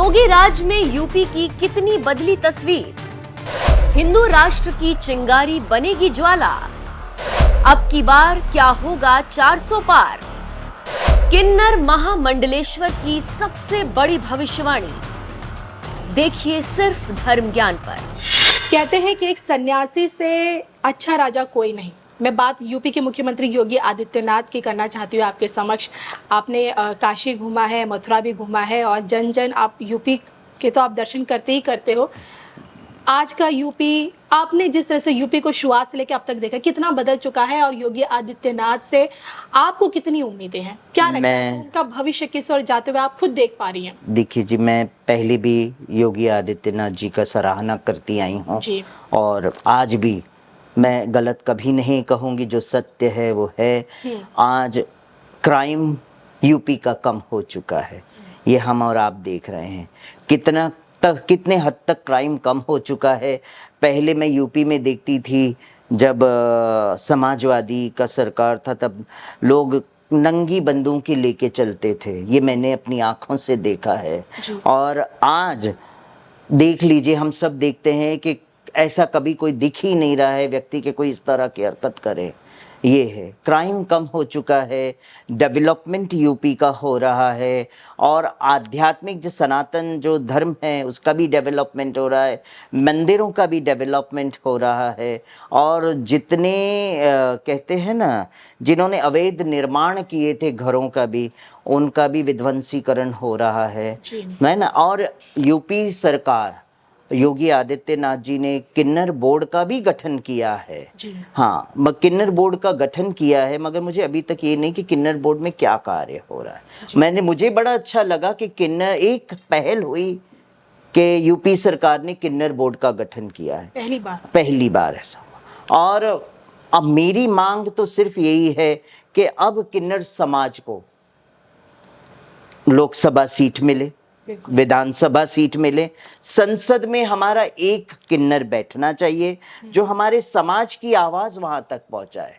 योगी राज में यूपी की कितनी बदली तस्वीर। हिंदू राष्ट्र की चिंगारी बनेगी ज्वाला। अब की बार क्या होगा 400 पार। किन्नर महामंडलेश्वर की सबसे बड़ी भविष्यवाणी देखिए सिर्फ धर्म ज्ञान पर। कहते हैं कि एक सन्यासी से अच्छा राजा कोई नहीं। मैं बात यूपी के मुख्यमंत्री योगी आदित्यनाथ की करना चाहती हूँ आपके समक्ष। आपने काशी घूमा है, मथुरा भी घूमा है और जन जन आप यूपी के तो आप दर्शन करते ही करते हो। आज का यूपी, आपने जिस तरह से यूपी को शुरुआत से लेकर अब तक देखा कितना बदल चुका है और योगी आदित्यनाथ से आपको कितनी उम्मीदें हैं, क्या लगता है उनका भविष्य किस ओर जाते हुए आप खुद देख पा रही हैं? देखिए जी, मैं पहले भी योगी आदित्यनाथ जी का सराहना करती आई हूँ और आज भी मैं गलत कभी नहीं कहूँगी। जो सत्य है वो है। आज क्राइम यूपी का कम हो चुका है, ये हम और आप देख रहे हैं। कितने हद तक क्राइम कम हो चुका है। पहले मैं यूपी में देखती थी जब समाजवादी का सरकार था, तब लोग नंगी बंदूकें लेके चलते थे। ये मैंने अपनी आंखों से देखा है। और आज देख लीजिए, हम सब देखते हैं कि ऐसा कभी कोई दिख ही नहीं रहा है व्यक्ति के कोई इस तरह की हरकत करे। ये है, क्राइम कम हो चुका है, डेवलपमेंट यूपी का हो रहा है और आध्यात्मिक जो सनातन जो धर्म है उसका भी डेवलपमेंट हो रहा है, मंदिरों का भी डेवलपमेंट हो रहा है। और जितने कहते हैं ना, जिन्होंने अवैध निर्माण किए थे घरों का भी, उनका भी विध्वंसीकरण हो रहा है ना। और यूपी सरकार, योगी आदित्यनाथ जी ने किन्नर बोर्ड का भी गठन किया है। हाँ, किन्नर बोर्ड का गठन किया है, मगर मुझे अभी तक ये नहीं कि किन्नर बोर्ड में क्या कार्य हो रहा है। मुझे बड़ा अच्छा लगा कि किन्नर, एक पहल हुई कि यूपी सरकार ने किन्नर बोर्ड का गठन किया है, पहली बार ऐसा हुआ। और अब मेरी मांग तो सिर्फ यही है कि अब किन्नर समाज को लोकसभा सीट मिले, विधानसभा सीट मिले, संसद में हमारा एक किन्नर बैठना चाहिए जो हमारे समाज की आवाज वहां तक पहुंचाए,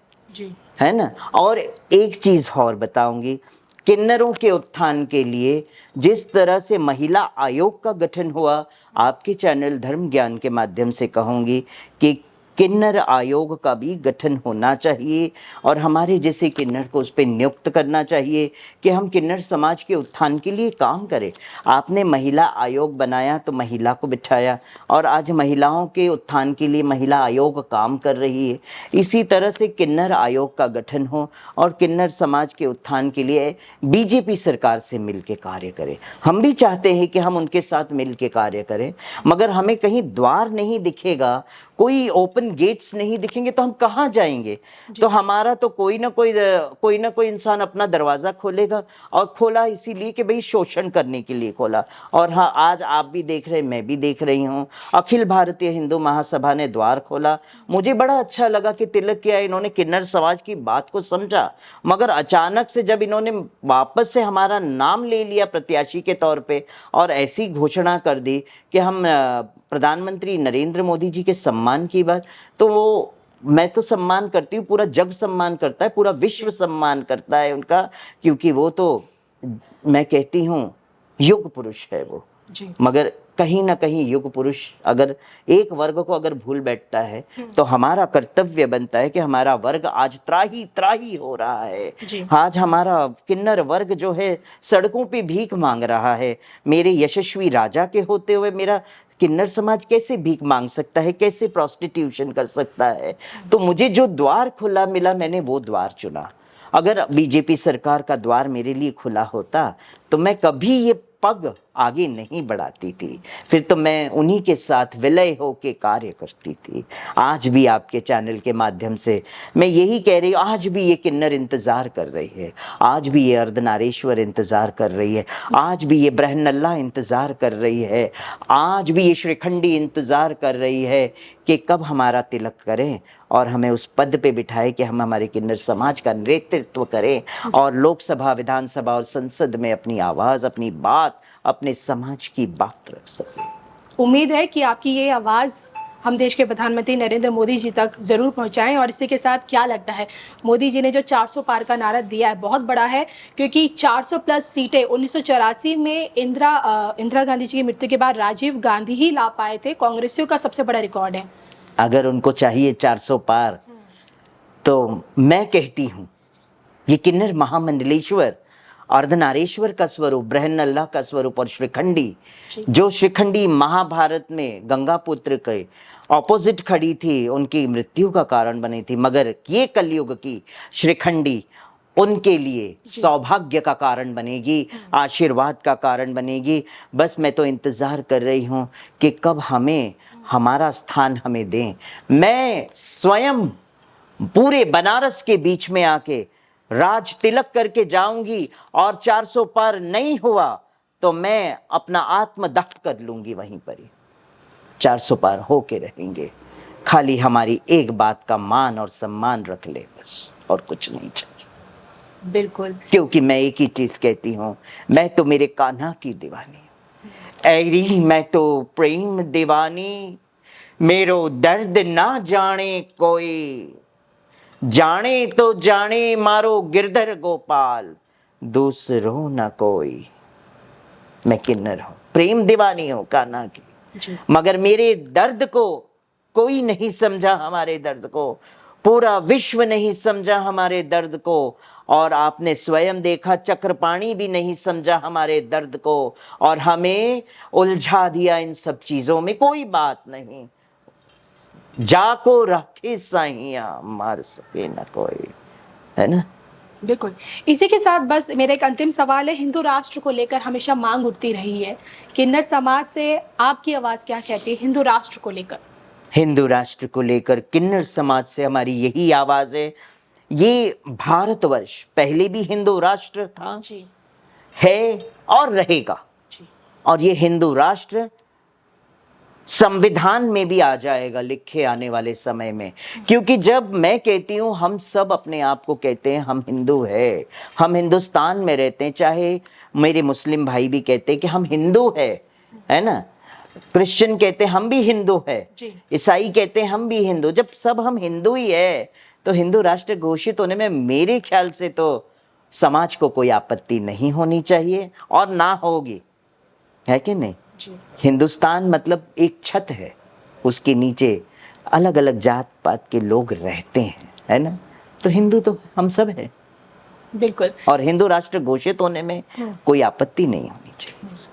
है ना। और एक चीज और बताऊंगी, किन्नरों के उत्थान के लिए जिस तरह से महिला आयोग का गठन हुआ, आपके चैनल धर्म ज्ञान के माध्यम से कहूंगी कि किन्नर आयोग का भी गठन होना चाहिए और हमारे जैसे किन्नर को उस पर नियुक्त करना चाहिए कि हम किन्नर समाज के उत्थान के लिए काम करें। आपने महिला आयोग बनाया तो महिला को बिठाया और आज महिलाओं के उत्थान के लिए महिला आयोग काम कर रही है। इसी तरह से किन्नर आयोग का गठन हो और किन्नर समाज के उत्थान के लिए बीजेपी सरकार से मिलकर कार्य करें। हम भी चाहते हैं कि हम उनके साथ मिलकर कार्य करें, मगर हमें कहीं द्वार नहीं दिखेगा, कोई ओपन गेट्स नहीं दिखेंगे तो हम कहाँ जाएंगे। तो हमारा तो कोई ना कोई इंसान अपना दरवाजा खोलेगा, और खोला इसीलिए कि भाई शोषण करने के लिए खोला। और हाँ, आज आप भी देख रहे हैं, मैं भी देख रही हूँ, अखिल भारतीय हिंदू महासभा ने द्वार खोला। मुझे बड़ा अच्छा लगा कि तिलक किया, इन्होंने किन्नर समाज की बात को समझा। मगर अचानक से जब इन्होंने वापस से हमारा नाम ले लिया प्रत्याशी के तौर पे और ऐसी घोषणा कर दी कि हम प्रधानमंत्री नरेंद्र मोदी जी के सम्मान की बात, तो वो मैं तो सम्मान करती हूँ, पूरा जग सम्मान करता है, पूरा विश्व सम्मान करता है उनका, क्योंकि वो तो मैं कहती हूँ युग पुरुष है वो। मगर कहीं ना कहीं युग पुरुष अगर एक वर्ग को अगर भूल बैठता है तो हमारा कर्तव्य बनता है कि हमारा वर्ग आज त्राही त्राही हो रहा है। आज हमारा किन्नर वर्ग जो है सड़कों पे भीख मांग रहा है। मेरे यशस्वी राजा के होते हुए मेरा किन्नर समाज कैसे भीख मांग सकता है, कैसे प्रोस्टिट्यूशन कर सकता है। तो मुझे जो द्वार खुला मिला, मैंने वो द्वार चुना। अगर बीजेपी सरकार का द्वार मेरे लिए खुला होता तो मैं कभी ये पग आगे नहीं बढ़ाती थी, फिर तो मैं उन्हीं के साथ विलय होके कार्य करती थी। आज भी आपके चैनल के माध्यम से मैं यही कह रही हूँ, आज भी ये किन्नर इंतजार कर रही है, आज भी ये अर्धनारेश्वर इंतजार कर रही है, आज भी ये ब्रहनल्ला इंतजार कर रही है, आज भी ये श्रीखंडी इंतजार कर रही है कि कब हमारा तिलक करें और हमें उस पद पे बिठाए कि हम हमारे किन्नर समाज का नेतृत्व करें और लोकसभा, विधानसभा और संसद में अपनी आवाज़, अपनी बात, अपने समाज की बात रख सकें। उम्मीद है कि आपकी ये आवाज़ हम देश के प्रधानमंत्री नरेंद्र मोदी जी तक ज़रूर पहुंचाएं। और इसी के साथ क्या लगता है, मोदी जी ने जो 400 पार का नारा दिया है बहुत बड़ा है, क्योंकि 400 प्लस सीटें 1984 में इंदिरा गांधी जी की मृत्यु के बाद राजीव गांधी ही ला पाए थे। कांग्रेसियों का सबसे बड़ा रिकॉर्ड है। अगर उनको चाहिए 400 पार, तो मैं कहती हूँ ये किन्नर महामंडलेश्वर अर्धनारीश्वर का स्वरूप, बृहन्नल्लाह का स्वरूप और श्रीखंडी, जो श्रीखंडी महाभारत में गंगा पुत्र के ऑपोजिट खड़ी थी, उनकी मृत्यु का कारण बनी थी, मगर ये कलयुग की श्रीखंडी उनके लिए सौभाग्य का कारण बनेगी, आशीर्वाद का कारण बनेगी। बस मैं तो इंतजार कर रही हूँ कि कब हमें हमारा स्थान हमें दें। मैं स्वयं पूरे बनारस के बीच में आके राज तिलक करके जाऊंगी, और 400 पार नहीं हुआ तो मैं अपना आत्मदाह कर लूंगी वहीं पर ही। 400 पार होके रहेंगे, खाली हमारी एक बात का मान और सम्मान रख ले बस, और कुछ नहीं चाहिए। बिल्कुल, क्योंकि मैं एक ही चीज कहती हूँ, मैं तो मेरे कान्हा की दीवानी हूँ, ऐरी मैं तो प्रेम दीवानी, मेरो दर्द ना जाने कोई, जाने तो जाने मारो गिरधर गोपाल, दूसरों न कोई। मैं किन्नर हूं, प्रेम दीवानी हूं कान्हा की, मगर मेरे दर्द को कोई नहीं समझा, हमारे दर्द को पूरा विश्व नहीं समझा, हमारे दर्द को। और आपने स्वयं देखा, चक्रपाणी भी नहीं समझा हमारे दर्द को, और हमें उलझा दिया इन सब चीजों में। कोई बात नहीं, जाको रखे साइया मार सके न कोई, है ना। बिल्कुल। इसी के साथ बस मेरा एक अंतिम सवाल है, हिंदू राष्ट्र को लेकर हमेशा मांग उठती रही है, किन्नर समाज से आपकी आवाज़ क्या कहती है हिंदू राष्ट्र को लेकर? हिंदू राष्ट्र को लेकर किन्नर समाज से हमारी यही आवाज़ है, ये भारतवर्ष पहले भी हिंदू राष्ट्र था, है और रहेगा, और ये हिंदू राष्ट्र संविधान में भी आ जाएगा लिखे आने वाले समय में। क्योंकि जब मैं कहती हूँ, हम सब अपने आप को कहते हैं हम हिंदू है, हम हिंदुस्तान में रहते हैं, चाहे मेरे मुस्लिम भाई भी कहते हैं कि हम हिंदू है ना, क्रिश्चियन कहते हैं हम भी हिंदू है, ईसाई कहते हैं हम भी हिंदू। जब सब हम हिंदू ही है, तो हिंदू राष्ट्र घोषित होने में मेरे ख्याल से तो समाज को कोई आपत्ति नहीं होनी चाहिए, और ना होगी, है कि नहीं। हिंदुस्तान मतलब एक छत है, उसके नीचे अलग अलग जात पात के लोग रहते हैं, है ना। तो हिंदू तो हम सब है, बिल्कुल, और हिंदू राष्ट्र घोषित होने में कोई आपत्ति नहीं होनी चाहिए।